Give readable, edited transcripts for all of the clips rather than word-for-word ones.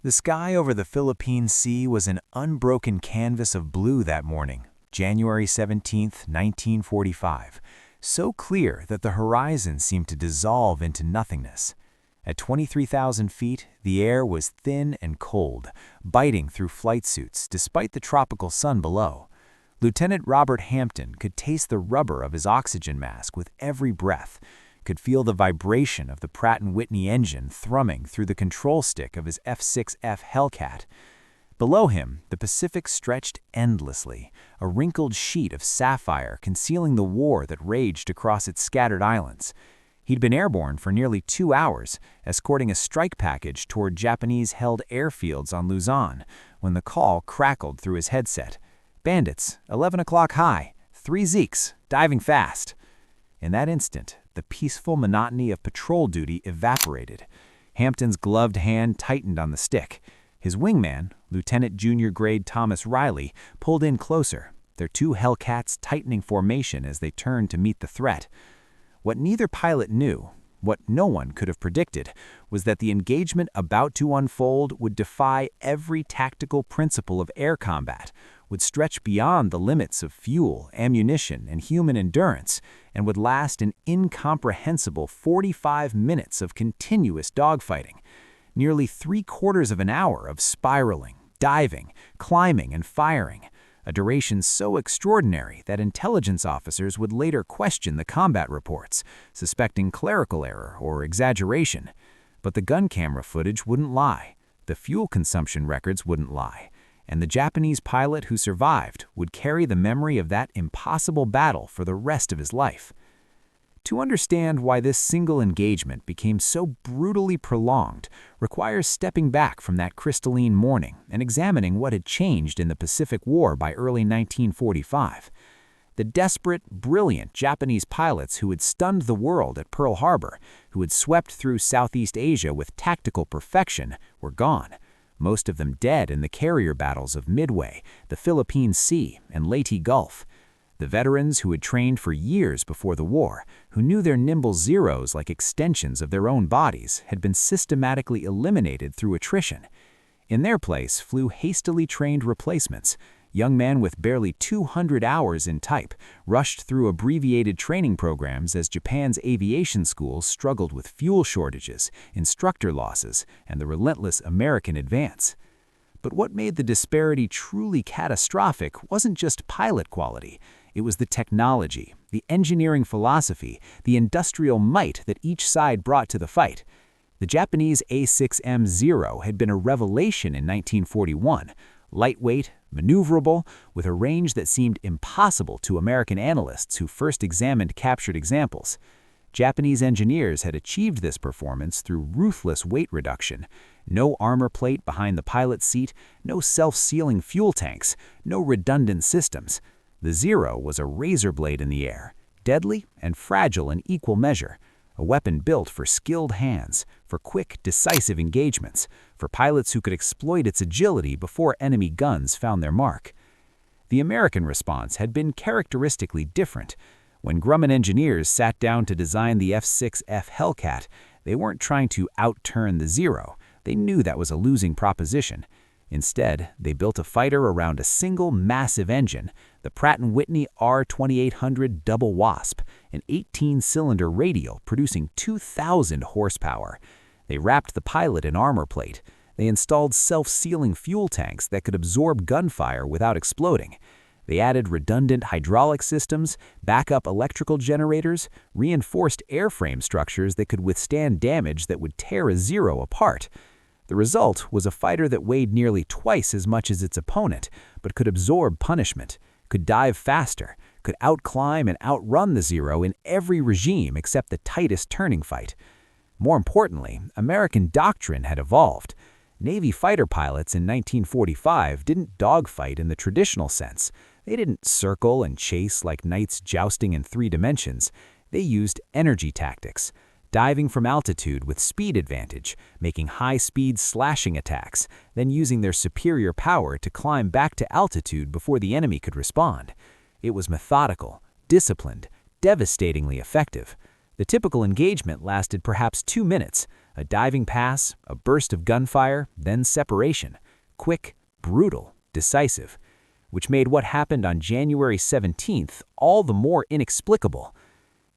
The sky over the Philippine Sea was an unbroken canvas of blue that morning, January 17, 1945, so clear that the horizon seemed to dissolve into nothingness. At 23,000 feet, the air was thin and cold, biting through flight suits despite the tropical sun below. Lieutenant Robert Hampton could taste the rubber of his oxygen mask with every breath, could feel the vibration of the Pratt & Whitney engine thrumming through the control stick of his F6F Hellcat. Below him, the Pacific stretched endlessly, a wrinkled sheet of sapphire concealing the war that raged across its scattered islands. He'd been airborne for nearly 2 hours, escorting a strike package toward Japanese-held airfields on Luzon, when the call crackled through his headset. "Bandits, 11 o'clock high, 3 Zeeks, diving fast." In that instant, the peaceful monotony of patrol duty evaporated. Hampton's gloved hand tightened on the stick. His wingman, Lieutenant Junior Grade Thomas Riley, pulled in closer, their 2 Hellcats tightening formation as they turned to meet the threat. What neither pilot knew, what no one could have predicted, was that the engagement about to unfold would defy every tactical principle of air combat, would stretch beyond the limits of fuel, ammunition, and human endurance, and would last an incomprehensible 45 minutes of continuous dogfighting, nearly 3/4 of an hour of spiraling, diving, climbing, and firing, a duration so extraordinary that intelligence officers would later question the combat reports, suspecting clerical error or exaggeration. But the gun camera footage wouldn't lie, the fuel consumption records wouldn't lie, and the Japanese pilot who survived would carry the memory of that impossible battle for the rest of his life. To understand why this single engagement became so brutally prolonged requires stepping back from that crystalline morning and examining what had changed in the Pacific War by early 1945. The desperate, brilliant Japanese pilots who had stunned the world at Pearl Harbor, who had swept through Southeast Asia with tactical perfection, were gone, most of them dead in the carrier battles of Midway, the Philippine Sea, and Leyte Gulf. The veterans who had trained for years before the war, who knew their nimble Zeros like extensions of their own bodies, had been systematically eliminated through attrition. In their place flew hastily trained replacements, young men with barely 200 hours in type, rushed through abbreviated training programs as Japan's aviation schools struggled with fuel shortages, instructor losses, and the relentless American advance. But what made the disparity truly catastrophic wasn't just pilot quality. It was the technology, the engineering philosophy, the industrial might that each side brought to the fight. The Japanese A6M Zero had been a revelation in 1941, lightweight, maneuverable, with a range that seemed impossible to American analysts who first examined captured examples. Japanese engineers had achieved this performance through ruthless weight reduction. No armor plate behind the pilot's seat, no self-sealing fuel tanks, no redundant systems. The Zero was a razor blade in the air, deadly and fragile in equal measure, a weapon built for skilled hands, for quick, decisive engagements, for pilots who could exploit its agility before enemy guns found their mark. The American response had been characteristically different. When Grumman engineers sat down to design the F6F Hellcat, they weren't trying to outturn the Zero. They knew that was a losing proposition. Instead, they built a fighter around a single massive engine, the Pratt & Whitney R2800 Double Wasp, an 18-cylinder radial producing 2,000 horsepower. They wrapped the pilot in armor plate. They installed self-sealing fuel tanks that could absorb gunfire without exploding. They added redundant hydraulic systems, backup electrical generators, reinforced airframe structures that could withstand damage that would tear a Zero apart. The result was a fighter that weighed nearly twice as much as its opponent, but could absorb punishment, could dive faster, could outclimb and outrun the Zero in every regime except the tightest turning fight. More importantly, American doctrine had evolved. Navy fighter pilots in 1945 didn't dogfight in the traditional sense. They didn't circle and chase like knights jousting in 3 dimensions. They used energy tactics, diving from altitude with speed advantage, making high-speed slashing attacks, then using their superior power to climb back to altitude before the enemy could respond. It was methodical, disciplined, devastatingly effective. The typical engagement lasted perhaps 2 minutes, A diving pass, a burst of gunfire, then separation. Quick, brutal, decisive. Which made what happened on January 17th all the more inexplicable.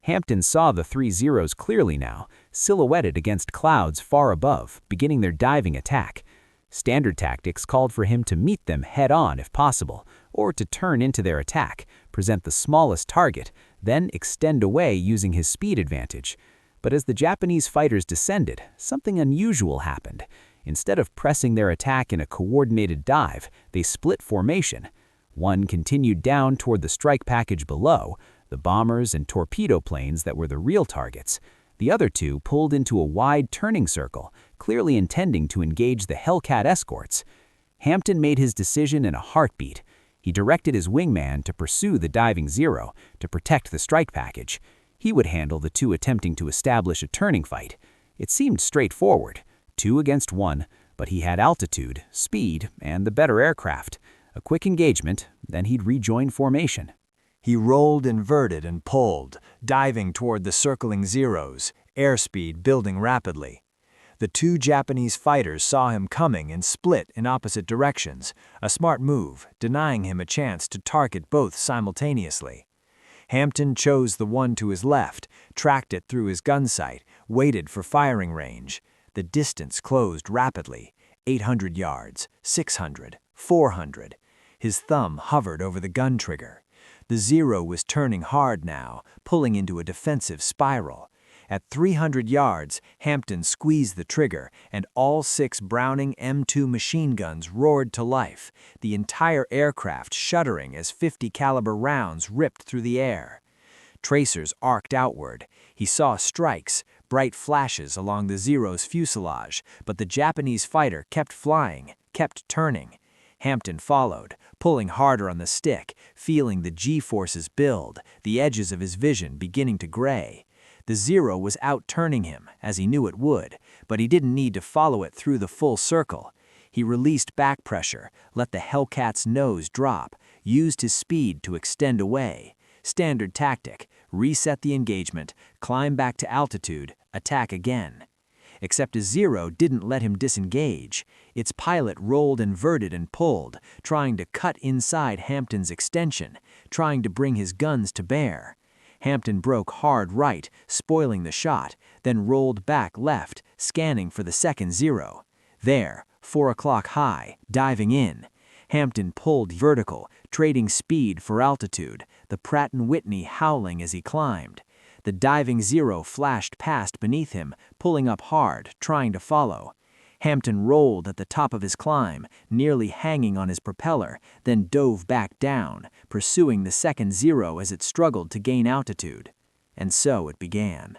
Hampton saw the three Zeros clearly now, silhouetted against clouds far above, beginning their diving attack. Standard tactics called for him to meet them head-on if possible, or to turn into their attack, present the smallest target, then extend away using his speed advantage. But as the Japanese fighters descended, something unusual happened. Instead of pressing their attack in a coordinated dive, they split formation. One continued down toward the strike package below, the bombers and torpedo planes that were the real targets. The other two pulled into a wide turning circle, clearly intending to engage the Hellcat escorts. Hampton made his decision in a heartbeat. He directed his wingman to pursue the diving Zero, to protect the strike package. He would handle the two attempting to establish a turning fight. It seemed straightforward, 2 against 1, but he had altitude, speed, and the better aircraft. A quick engagement, then he'd rejoin formation. He rolled, inverted, and pulled, diving toward the circling Zeros, airspeed building rapidly. The two Japanese fighters saw him coming and split in opposite directions, a smart move, denying him a chance to target both simultaneously. Hampton chose the one to his left, tracked it through his gun sight, waited for firing range. The distance closed rapidly, 800 yards, 600, 400. His thumb hovered over the gun trigger. The Zero was turning hard now, pulling into a defensive spiral. At 300 yards, Hampton squeezed the trigger, and all 6 Browning M2 machine guns roared to life, the entire aircraft shuddering as 50 caliber rounds ripped through the air. Tracers arced outward. He saw strikes, bright flashes along the Zero's fuselage, but the Japanese fighter kept flying, kept turning. Hampton followed, pulling harder on the stick, feeling the G-forces build, the edges of his vision beginning to gray. The Zero was out-turning him, as he knew it would, but he didn't need to follow it through the full circle. He released back pressure, let the Hellcat's nose drop, used his speed to extend away. Standard tactic, reset the engagement, climb back to altitude, attack again. Except a Zero didn't let him disengage. Its pilot rolled, inverted, and pulled, trying to cut inside Hampton's extension, trying to bring his guns to bear. Hampton broke hard right, spoiling the shot, then rolled back left, scanning for the second Zero. There, 4 o'clock high, diving in. Hampton pulled vertical, trading speed for altitude, the Pratt & Whitney howling as he climbed. The diving Zero flashed past beneath him, pulling up hard, trying to follow. Hampton rolled at the top of his climb, nearly hanging on his propeller, then dove back down, pursuing the second Zero as it struggled to gain altitude. And so it began.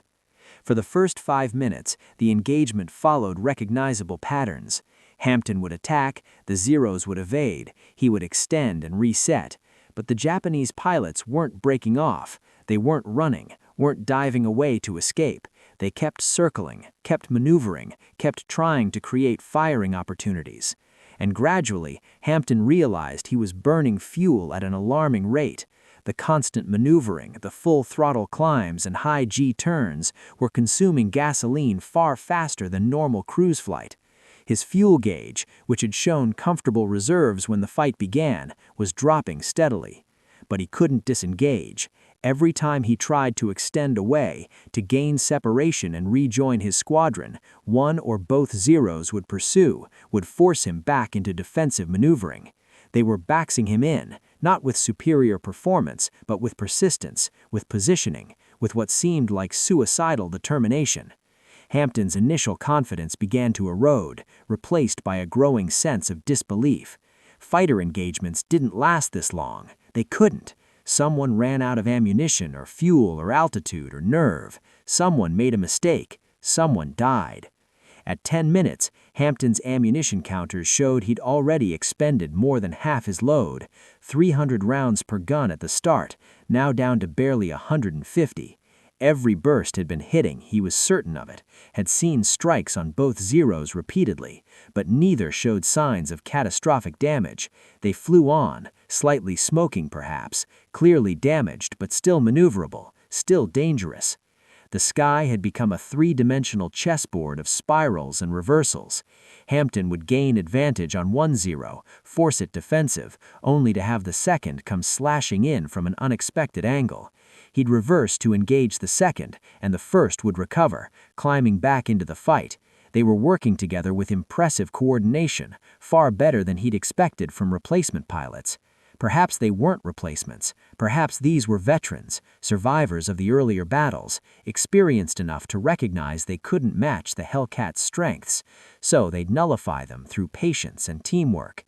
For the first 5 minutes, the engagement followed recognizable patterns. Hampton would attack, the Zeros would evade, he would extend and reset. But the Japanese pilots weren't breaking off, they weren't running, weren't diving away to escape. They kept circling, kept maneuvering, kept trying to create firing opportunities. And gradually, Hampton realized he was burning fuel at an alarming rate. The constant maneuvering, the full throttle climbs and high G turns were consuming gasoline far faster than normal cruise flight. His fuel gauge, which had shown comfortable reserves when the fight began, was dropping steadily. But he couldn't disengage. Every time he tried to extend away, to gain separation and rejoin his squadron, one or both Zeros would pursue, would force him back into defensive maneuvering. They were boxing him in, not with superior performance, but with persistence, with positioning, with what seemed like suicidal determination. Hampton's initial confidence began to erode, replaced by a growing sense of disbelief. Fighter engagements didn't last this long. They couldn't. Someone ran out of ammunition or fuel or altitude or nerve. Someone made a mistake. Someone died. At 10 minutes, Hampton's ammunition counters showed he'd already expended more than half his load, 300 rounds per gun at the start, now down to barely 150. Every burst had been hitting, he was certain of it, had seen strikes on both Zeros repeatedly, but neither showed signs of catastrophic damage. They flew on, slightly smoking perhaps, clearly damaged but still maneuverable, still dangerous. The sky had become a three-dimensional chessboard of spirals and reversals. Hampton would gain advantage on one Zero, force it defensive, only to have the second come slashing in from an unexpected angle. He'd reverse to engage the second, and the first would recover, climbing back into the fight. They were working together with impressive coordination, far better than he'd expected from replacement pilots. Perhaps they weren't replacements. Perhaps these were veterans, survivors of the earlier battles, experienced enough to recognize they couldn't match the Hellcat's strengths, so they'd nullify them through patience and teamwork.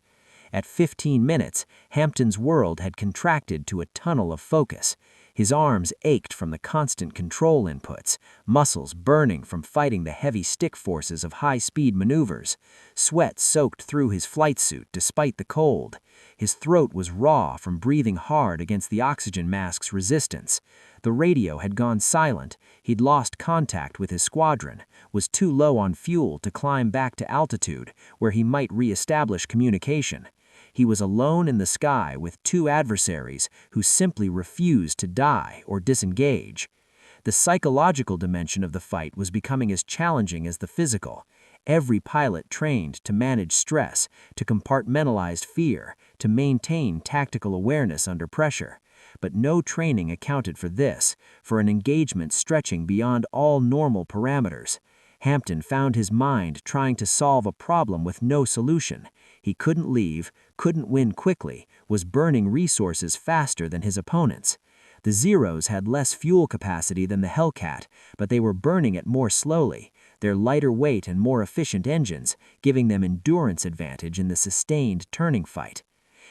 At 15 minutes, Hampton's world had contracted to a tunnel of focus. His arms ached from the constant control inputs, muscles burning from fighting the heavy stick forces of high-speed maneuvers. Sweat soaked through his flight suit despite the cold. His throat was raw from breathing hard against the oxygen mask's resistance. The radio had gone silent. He'd lost contact with his squadron, was too low on fuel to climb back to altitude, where he might re-establish communication. He was alone in the sky with two adversaries who simply refused to die or disengage. The psychological dimension of the fight was becoming as challenging as the physical. Every pilot trained to manage stress, to compartmentalize fear, to maintain tactical awareness under pressure. But no training accounted for this, for an engagement stretching beyond all normal parameters. Hampton found his mind trying to solve a problem with no solution. He couldn't leave, couldn't win quickly, was burning resources faster than his opponents. The Zeros had less fuel capacity than the Hellcat, but they were burning it more slowly, their lighter weight and more efficient engines giving them endurance advantage in the sustained turning fight.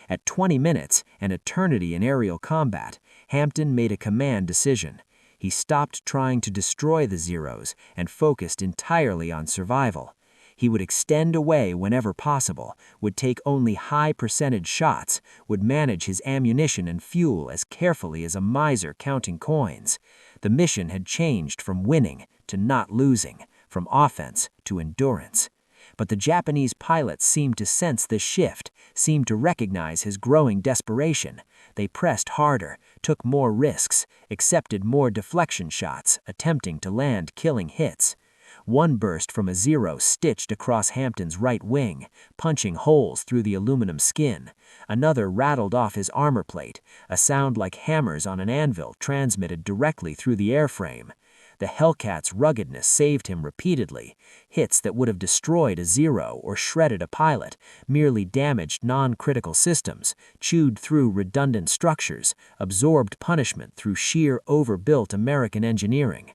At 20 minutes, an eternity in aerial combat, Hampton made a command decision. He stopped trying to destroy the Zeros and focused entirely on survival. He would extend away whenever possible, would take only high-percentage shots, would manage his ammunition and fuel as carefully as a miser counting coins. The mission had changed from winning to not losing, from offense to endurance. But the Japanese pilots seemed to sense this shift, seemed to recognize his growing desperation. They pressed harder, took more risks, accepted more deflection shots, attempting to land killing hits. One burst from a Zero stitched across Hampton's right wing, punching holes through the aluminum skin. Another rattled off his armor plate, a sound like hammers on an anvil transmitted directly through the airframe. The Hellcat's ruggedness saved him repeatedly. Hits that would have destroyed a Zero or shredded a pilot merely damaged non-critical systems, chewed through redundant structures, absorbed punishment through sheer overbuilt American engineering.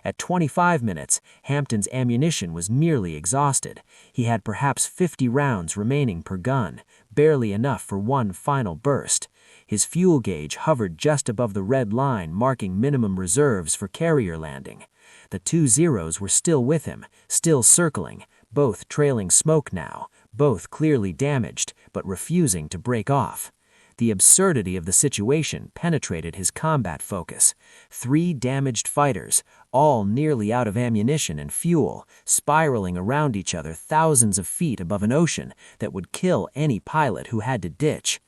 At 25 minutes, Hampton's ammunition was nearly exhausted. He had perhaps 50 rounds remaining per gun, barely enough for one final burst. His fuel gauge hovered just above the red line marking minimum reserves for carrier landing. The two Zeros were still with him, still circling, both trailing smoke now, both clearly damaged, but refusing to break off. The absurdity of the situation penetrated his combat focus. 3 damaged fighters, all nearly out of ammunition and fuel, spiraling around each other thousands of feet above an ocean that would kill any pilot who had to ditch.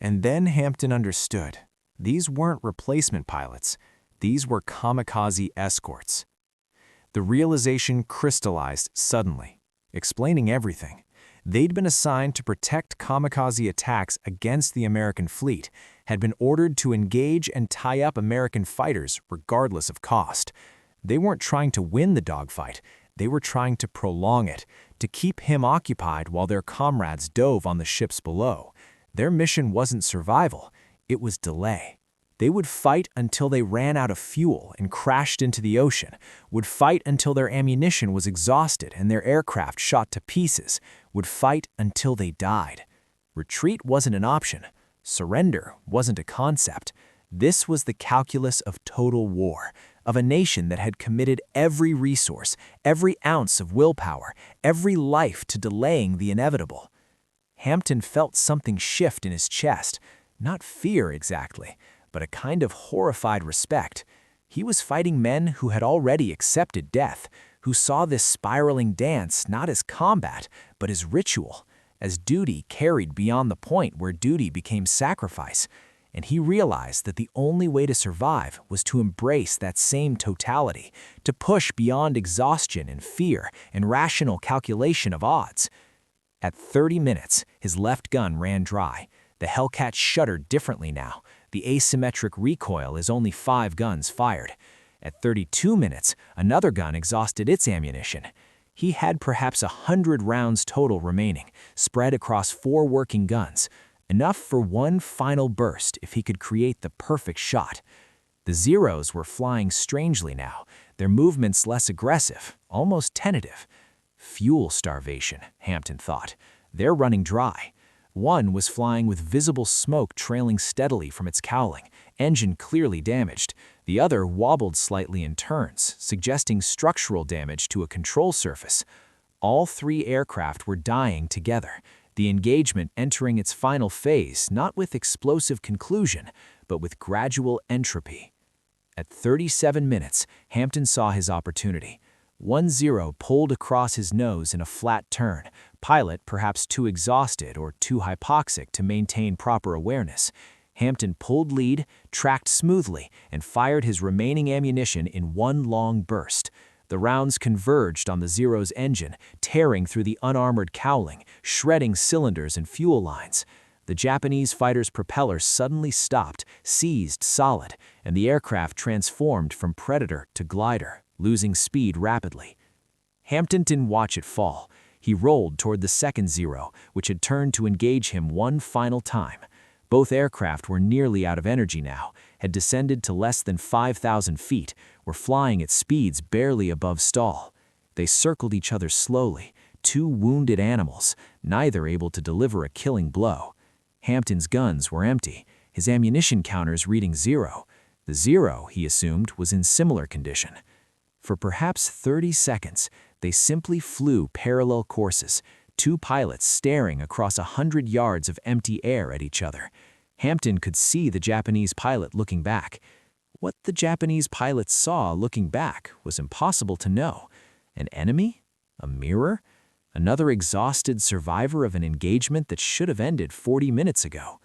And then Hampton understood. These weren't replacement pilots. These were Kamikaze escorts. The realization crystallized suddenly, explaining everything. They'd been assigned to protect kamikaze attacks against the American fleet, had been ordered to engage and tie up American fighters regardless of cost. They weren't trying to win the dogfight, they were trying to prolong it, to keep him occupied while their comrades dove on the ships below. Their mission wasn't survival, it was delay. They would fight until they ran out of fuel and crashed into the ocean, would fight until their ammunition was exhausted and their aircraft shot to pieces, would fight until they died. Retreat wasn't an option. Surrender wasn't a concept. This was the calculus of total war, of a nation that had committed every resource, every ounce of willpower, every life to delaying the inevitable. Hampton felt something shift in his chest, not fear exactly, but a kind of horrified respect. He was fighting men who had already accepted death, who saw this spiraling dance not as combat, but as ritual, as duty carried beyond the point where duty became sacrifice. and he realized that the only way to survive was to embrace that same totality, to push beyond exhaustion and fear and rational calculation of odds. At 30 minutes, his left gun ran dry. The Hellcat shuddered differently now. The asymmetric recoil is only 5 guns fired. At 32 minutes, another gun exhausted its ammunition. He had perhaps 100 rounds total remaining, spread across 4 working guns, enough for one final burst if he could create the perfect shot. The Zeros were flying strangely now, their movements less aggressive, almost tentative. Fuel starvation, Hampton thought. They're running dry. One was flying with visible smoke trailing steadily from its cowling, engine clearly damaged. The other wobbled slightly in turns, suggesting structural damage to a control surface. All 3 aircraft were dying together, the engagement entering its final phase not with explosive conclusion, but with gradual entropy. At 37 minutes, Hampton saw his opportunity. 1-0 pulled across his nose in a flat turn, pilot perhaps too exhausted or too hypoxic to maintain proper awareness. Hampton pulled lead, tracked smoothly, and fired his remaining ammunition in one long burst. The rounds converged on the Zero's engine, tearing through the unarmored cowling, shredding cylinders and fuel lines. The Japanese fighter's propeller suddenly stopped, seized solid, and the aircraft transformed from predator to glider, losing speed rapidly. Hampton didn't watch it fall. He rolled toward the second Zero, which had turned to engage him one final time. Both aircraft were nearly out of energy now, had descended to less than 5,000 feet, were flying at speeds barely above stall. They circled each other slowly, 2 wounded animals, neither able to deliver a killing blow. Hampton's guns were empty, his ammunition counters reading 0. The Zero, he assumed, was in similar condition. For perhaps 30 seconds, they simply flew parallel courses, 2 pilots staring across 100 yards of empty air at each other. Hampton could see the Japanese pilot looking back. What the Japanese pilot saw looking back was impossible to know. An enemy? A mirror? Another exhausted survivor of an engagement that should have ended 40 minutes ago.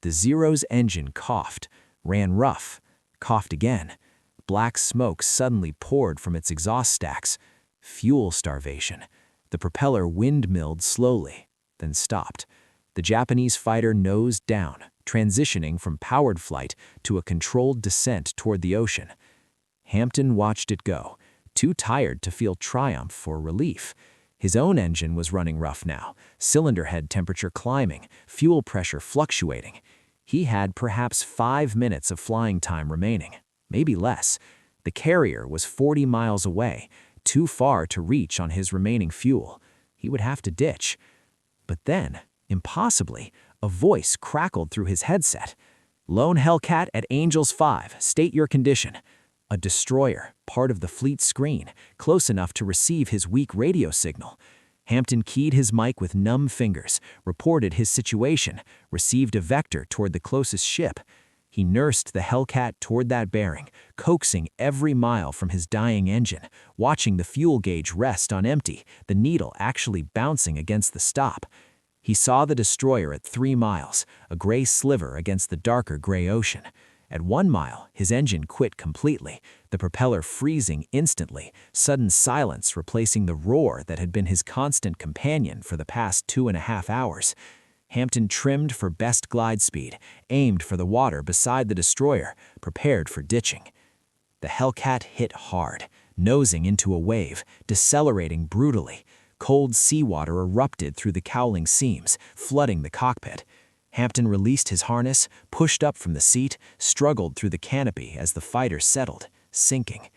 The Zero's engine coughed, ran rough, coughed again. Black smoke suddenly poured from its exhaust stacks. Fuel starvation. The propeller windmilled slowly, then stopped. The Japanese fighter nosed down, transitioning from powered flight to a controlled descent toward the ocean. Hampton watched it go, too tired to feel triumph or relief. His own engine was running rough now, cylinder head temperature climbing, fuel pressure fluctuating. He had perhaps 5 minutes of flying time remaining, maybe less. The carrier was 40 miles away, too far to reach on his remaining fuel. He would have to ditch. But then, impossibly, a voice crackled through his headset. "Lone Hellcat at Angels 5, state your condition." A destroyer, part of the fleet screen, close enough to receive his weak radio signal. Hampton keyed his mic with numb fingers, reported his situation, received a vector toward the closest ship. He nursed the Hellcat toward that bearing, coaxing every mile from his dying engine, watching the fuel gauge rest on empty, the needle actually bouncing against the stop. He saw the destroyer at 3 miles, a gray sliver against the darker gray ocean. At 1 mile, his engine quit completely, the propeller freezing instantly, sudden silence replacing the roar that had been his constant companion for the past 2.5 hours. Hampton trimmed for best glide speed, aimed for the water beside the destroyer, prepared for ditching. The Hellcat hit hard, nosing into a wave, decelerating brutally. Cold seawater erupted through the cowling seams, flooding the cockpit. Hampton released his harness, pushed up from the seat, struggled through the canopy as the fighter settled, sinking.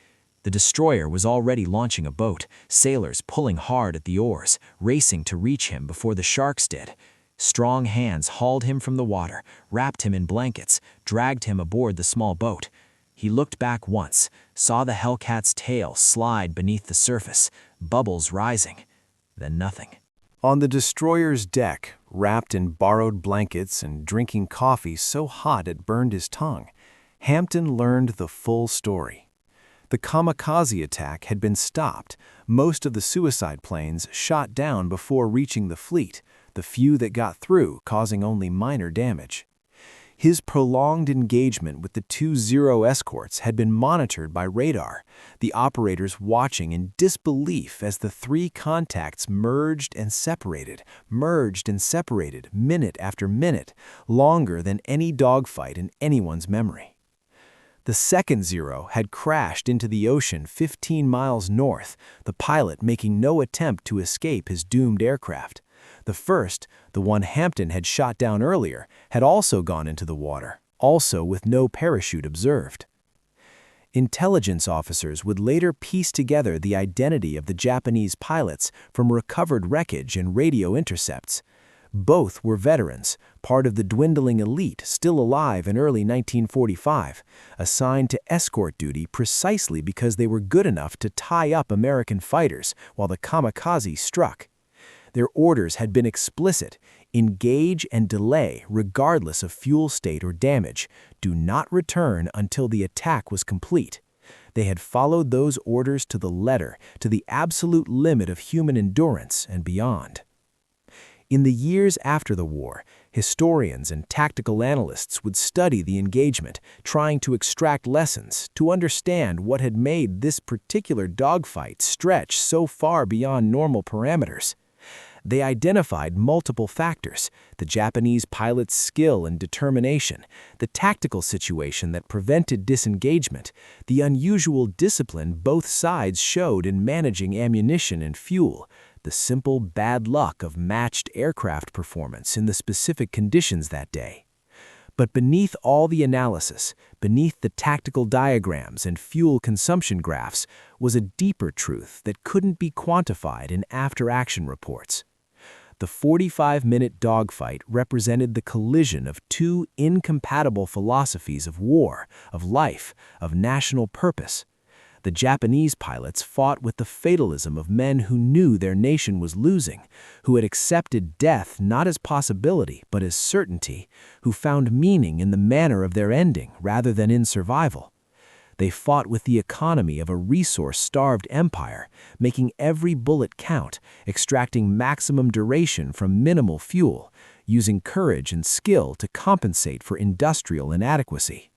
The destroyer was already launching a boat, sailors pulling hard at the oars, racing to reach him before the sharks did. Strong hands hauled him from the water, wrapped him in blankets, dragged him aboard the small boat. He looked back once, saw the Hellcat's tail slide beneath the surface, bubbles rising, then nothing. On the destroyer's deck, wrapped in borrowed blankets and drinking coffee so hot it burned his tongue, Hampton learned the full story. The Kamikaze attack had been stopped, most of the suicide planes shot down before reaching the fleet, the few that got through causing only minor damage. His prolonged engagement with the two Zero escorts had been monitored by radar, the operators watching in disbelief as the three contacts merged and separated, minute after minute, longer than any dogfight in anyone's memory. The second Zero had crashed into the ocean 15 miles north, the pilot making no attempt to escape his doomed aircraft. The first, the one Hampton had shot down earlier, had also gone into the water, also with no parachute observed. Intelligence officers would later piece together the identity of the Japanese pilots from recovered wreckage and radio intercepts. Both were veterans, part of the dwindling elite still alive in early 1945, assigned to escort duty precisely because they were good enough to tie up American fighters while the Kamikaze struck. Their orders had been explicit: engage and delay regardless of fuel state or damage. Do not return until the attack was complete. They had followed those orders to the letter, to the absolute limit of human endurance and beyond. In the years after the war, historians and tactical analysts would study the engagement, trying to extract lessons, to understand what had made this particular dogfight stretch so far beyond normal parameters. They identified multiple factors: the Japanese pilot's skill and determination, the tactical situation that prevented disengagement, the unusual discipline both sides showed in managing ammunition and fuel, the simple bad luck of matched aircraft performance in the specific conditions that day. But beneath all the analysis, beneath the tactical diagrams and fuel consumption graphs, was a deeper truth that couldn't be quantified in after-action reports. The 45-minute dogfight represented the collision of two incompatible philosophies of war, of life, of national purpose. The Japanese pilots fought with the fatalism of men who knew their nation was losing, who had accepted death not as possibility but as certainty, who found meaning in the manner of their ending rather than in survival. They fought with the economy of a resource-starved empire, making every bullet count, extracting maximum duration from minimal fuel, using courage and skill to compensate for industrial inadequacy.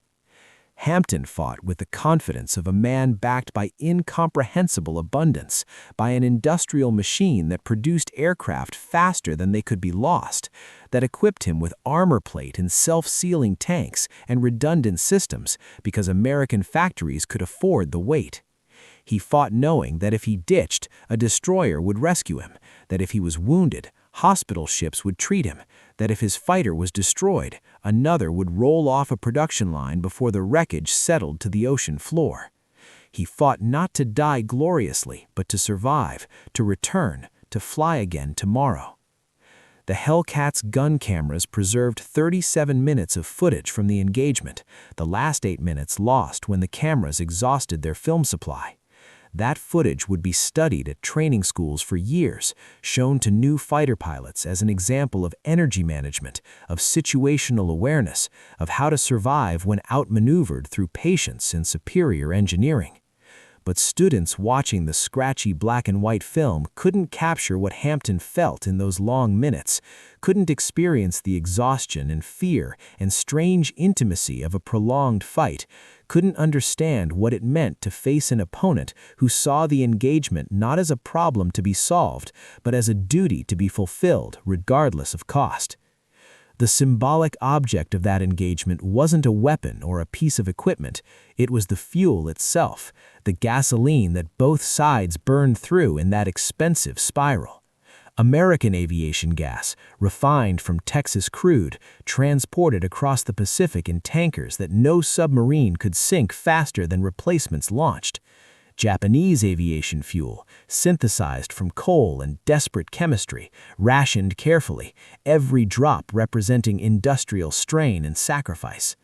Hampton fought with the confidence of a man backed by incomprehensible abundance, by an industrial machine that produced aircraft faster than they could be lost, that equipped him with armor plate and self-sealing tanks and redundant systems because American factories could afford the weight. He fought knowing that if he ditched, a destroyer would rescue him, that if he was wounded, hospital ships would treat him, that if his fighter was destroyed, another would roll off a production line before the wreckage settled to the ocean floor. He fought not to die gloriously, but to survive, to return, to fly again tomorrow. The Hellcat's gun cameras preserved 37 minutes of footage from the engagement, the last 8 minutes lost when the cameras exhausted their film supply. That footage would be studied at training schools for years, shown to new fighter pilots as an example of energy management, of situational awareness, of how to survive when outmaneuvered through patience and superior engineering. But students watching the scratchy black and white film couldn't capture what Hampton felt in those long minutes, couldn't experience the exhaustion and fear and strange intimacy of a prolonged fight, couldn't understand what it meant to face an opponent who saw the engagement not as a problem to be solved, but as a duty to be fulfilled regardless of cost. The symbolic object of that engagement wasn't a weapon or a piece of equipment, it was the fuel itself, the gasoline that both sides burned through in that expensive spiral. American aviation gas, refined from Texas crude, transported across the Pacific in tankers that no submarine could sink faster than replacements launched. Japanese aviation fuel, synthesized from coal and desperate chemistry, rationed carefully, every drop representing industrial strain and sacrifice.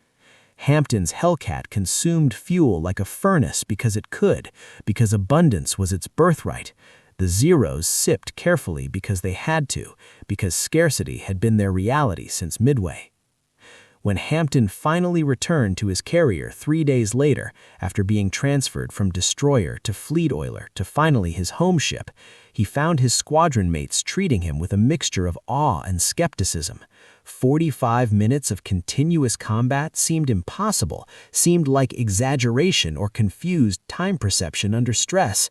Hampton's Hellcat consumed fuel like a furnace because it could, because abundance was its birthright. The Zeros sipped carefully because they had to, because scarcity had been their reality since Midway. When Hampton finally returned to his carrier 3 days later, after being transferred from destroyer to fleet oiler to finally his home ship, he found his squadron mates treating him with a mixture of awe and skepticism. 45 minutes of continuous combat seemed impossible, seemed like exaggeration or confused time perception under stress.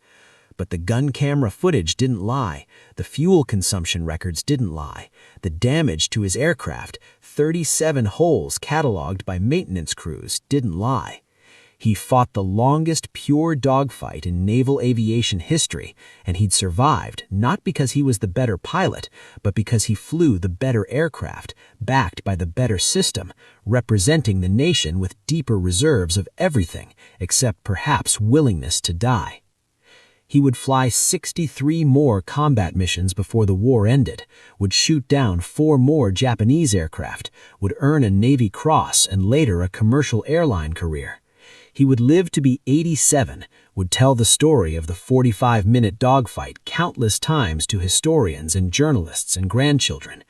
But the gun camera footage didn't lie. The fuel consumption records didn't lie. The damage to his aircraft, 37 holes cataloged by maintenance crews, didn't lie. He fought the longest pure dogfight in naval aviation history, and he'd survived not because he was the better pilot, but because he flew the better aircraft, backed by the better system, representing the nation with deeper reserves of everything except perhaps willingness to die. He would fly 63 more combat missions before the war ended, would shoot down 4 more Japanese aircraft, would earn a Navy Cross and later a commercial airline career. He would live to be 87, would tell the story of the 45-minute dogfight countless times to historians and journalists and grandchildren.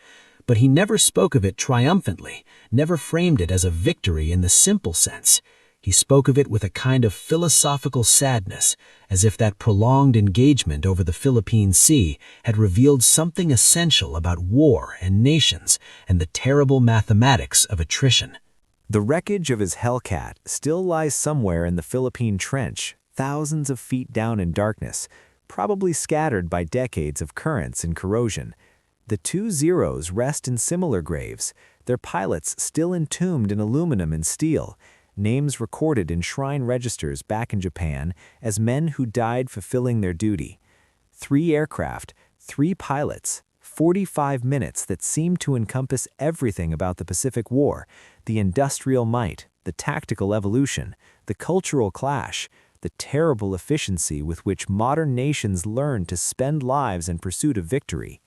But he never spoke of it triumphantly, never framed it as a victory in the simple sense. He spoke of it with a kind of philosophical sadness, as if that prolonged engagement over the Philippine Sea had revealed something essential about war and nations and the terrible mathematics of attrition. The wreckage of his Hellcat still lies somewhere in the Philippine Trench, thousands of feet down in darkness, probably scattered by decades of currents and corrosion. The 2 Zeros rest in similar graves, their pilots still entombed in aluminum and steel, names recorded in shrine registers back in Japan as men who died fulfilling their duty. 3 aircraft, 3 pilots, 45 minutes that seemed to encompass everything about the Pacific War, the industrial might, the tactical evolution, the cultural clash, the terrible efficiency with which modern nations learned to spend lives in pursuit of victory.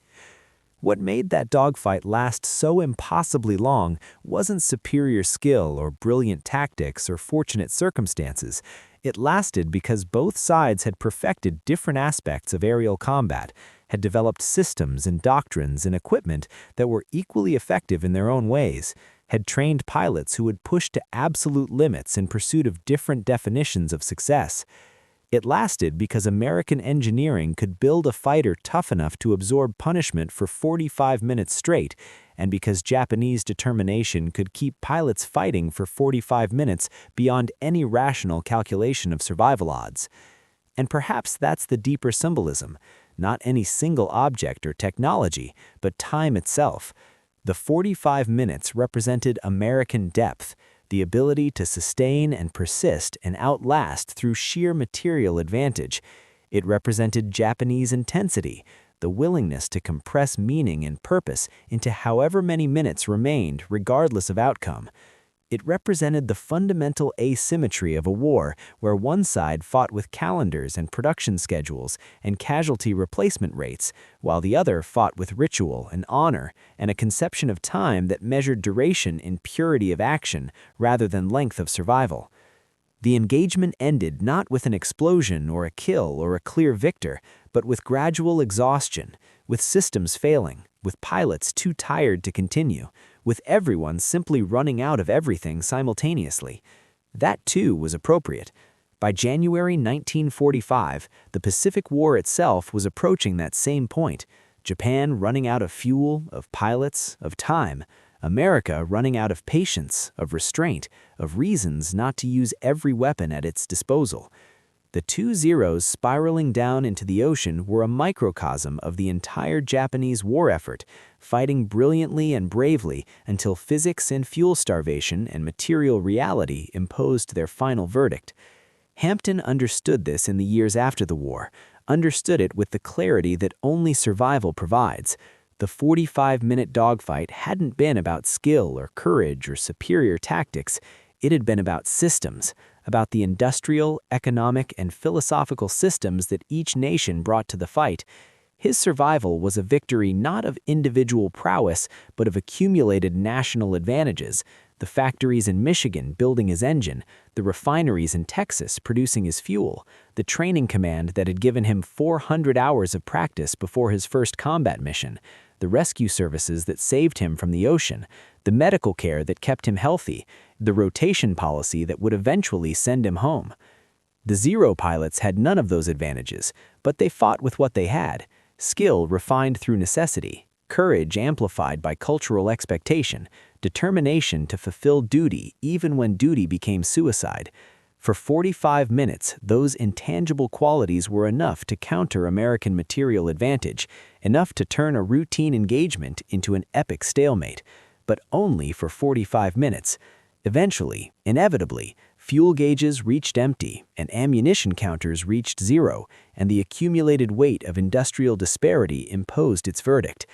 What made that dogfight last so impossibly long wasn't superior skill or brilliant tactics or fortunate circumstances. It lasted because both sides had perfected different aspects of aerial combat, had developed systems and doctrines and equipment that were equally effective in their own ways, had trained pilots who would push to absolute limits in pursuit of different definitions of success. It lasted because American engineering could build a fighter tough enough to absorb punishment for 45 minutes straight, and because Japanese determination could keep pilots fighting for 45 minutes beyond any rational calculation of survival odds. And perhaps that's the deeper symbolism, not any single object or technology, but time itself. The 45 minutes represented American depth, the ability to sustain and persist and outlast through sheer material advantage. It represented Japanese intensity, the willingness to compress meaning and purpose into however many minutes remained, regardless of outcome. It represented the fundamental asymmetry of a war where one side fought with calendars and production schedules and casualty replacement rates, while the other fought with ritual and honor and a conception of time that measured duration in purity of action rather than length of survival. The engagement ended not with an explosion or a kill or a clear victor, but with gradual exhaustion, with systems failing, with pilots too tired to continue, with everyone simply running out of everything simultaneously. That too was appropriate. By January 1945, the Pacific War itself was approaching that same point. Japan running out of fuel, of pilots, of time. America running out of patience, of restraint, of reasons not to use every weapon at its disposal. The 2 Zeros spiraling down into the ocean were a microcosm of the entire Japanese war effort, fighting brilliantly and bravely until physics and fuel starvation and material reality imposed their final verdict. Hampton understood this in the years after the war, understood it with the clarity that only survival provides. The 45-minute dogfight hadn't been about skill or courage or superior tactics. It had been about systems, about the industrial, economic, and philosophical systems that each nation brought to the fight. His survival was a victory not of individual prowess, but of accumulated national advantages. The factories in Michigan building his engine, the refineries in Texas producing his fuel, the training command that had given him 400 hours of practice before his first combat mission, the rescue services that saved him from the ocean, the medical care that kept him healthy, the rotation policy that would eventually send him home. The Zero pilots had none of those advantages, but they fought with what they had: skill refined through necessity, courage amplified by cultural expectation, determination to fulfill duty even when duty became suicide. For 45 minutes, those intangible qualities were enough to counter American material advantage, enough to turn a routine engagement into an epic stalemate. But only for 45 minutes. Eventually, inevitably, fuel gauges reached empty and ammunition counters reached zero, and the accumulated weight of industrial disparity imposed its verdict.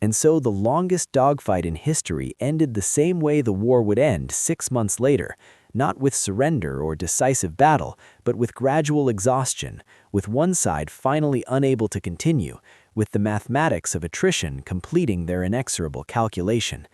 And so the longest dogfight in history ended the same way the war would end 6 months later, not with surrender or decisive battle, but with gradual exhaustion, with one side finally unable to continue, with the mathematics of attrition completing their inexorable calculation.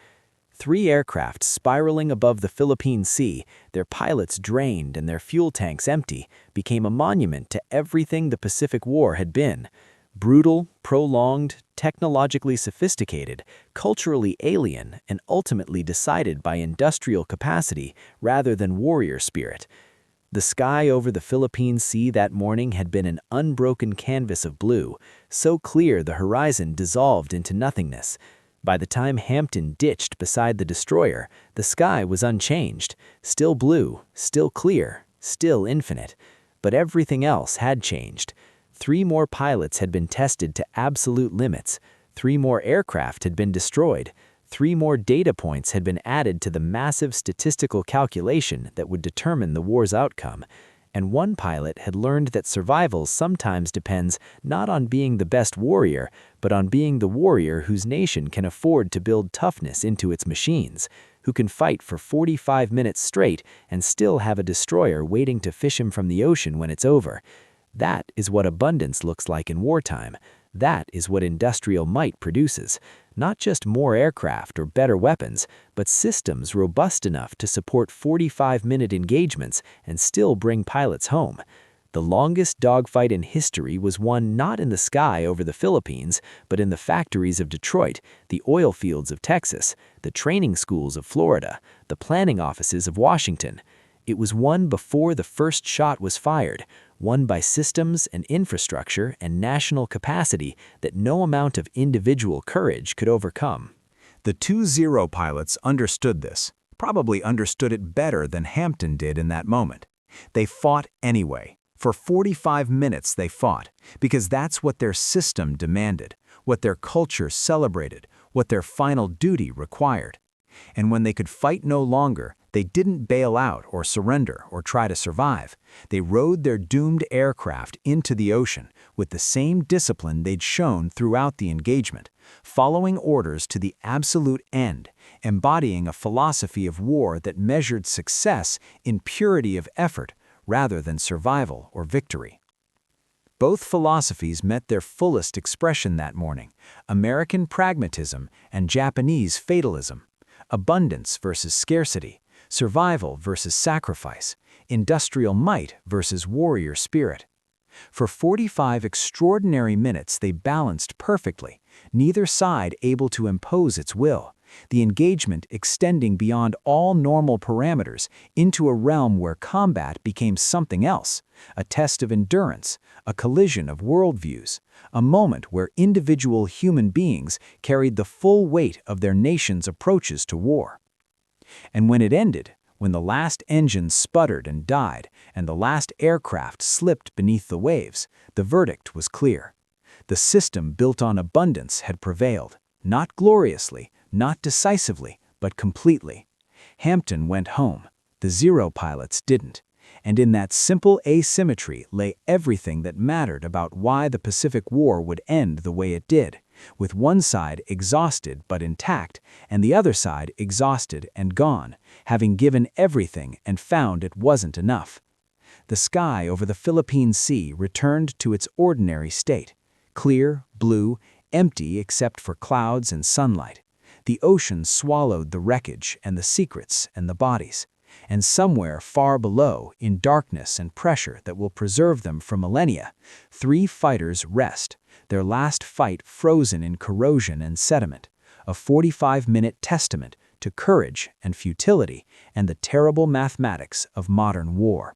3 aircraft spiraling above the Philippine Sea, their pilots drained and their fuel tanks empty, became a monument to everything the Pacific War had been. Brutal, prolonged, technologically sophisticated, culturally alien, and ultimately decided by industrial capacity rather than warrior spirit. The sky over the Philippine Sea that morning had been an unbroken canvas of blue, so clear the horizon dissolved into nothingness. By the time Hampton ditched beside the destroyer, the sky was unchanged, still blue, still clear, still infinite. But everything else had changed. 3 more pilots had been tested to absolute limits. 3 more aircraft had been destroyed. 3 more data points had been added to the massive statistical calculation that would determine the war's outcome. And 1 pilot had learned that survival sometimes depends not on being the best warrior, but on being the warrior whose nation can afford to build toughness into its machines, who can fight for 45 minutes straight and still have a destroyer waiting to fish him from the ocean when it's over. That is what abundance looks like in wartime. That is what industrial might produces. Not just more aircraft or better weapons, but systems robust enough to support 45-minute engagements and still bring pilots home. The longest dogfight in history was won not in the sky over the Philippines, but in the factories of Detroit, the oil fields of Texas, the training schools of Florida, the planning offices of Washington. It was won before the first shot was fired, won by systems and infrastructure and national capacity that no amount of individual courage could overcome. The 2 Zero pilots understood this, probably understood it better than Hampton did in that moment. They fought anyway. For 45 minutes they fought, because that's what their system demanded, what their culture celebrated, what their final duty required. And when they could fight no longer, they didn't bail out or surrender or try to survive. They rode their doomed aircraft into the ocean with the same discipline they'd shown throughout the engagement, following orders to the absolute end, embodying a philosophy of war that measured success in purity of effort rather than survival or victory. Both philosophies met their fullest expression that morning: American pragmatism and Japanese fatalism, abundance versus scarcity, survival versus sacrifice, industrial might versus warrior spirit. For 45 extraordinary minutes they balanced perfectly, neither side able to impose its will, the engagement extending beyond all normal parameters into a realm where combat became something else, a test of endurance, a collision of worldviews, a moment where individual human beings carried the full weight of their nation's approaches to war. And when it ended, when the last engine sputtered and died, and the last aircraft slipped beneath the waves, the verdict was clear. The system built on abundance had prevailed, not gloriously, not decisively, but completely. Hampton went home. The Zero pilots didn't. And in that simple asymmetry lay everything that mattered about why the Pacific War would end the way it did, with one side exhausted but intact, and the other side exhausted and gone, having given everything and found it wasn't enough. The sky over the Philippine Sea returned to its ordinary state, clear, blue, empty except for clouds and sunlight. The ocean swallowed the wreckage and the secrets and the bodies. And somewhere far below, in darkness and pressure that will preserve them for millennia, 3 fighters rest, their last fight frozen in corrosion and sediment, a 45-minute testament to courage and futility and the terrible mathematics of modern war.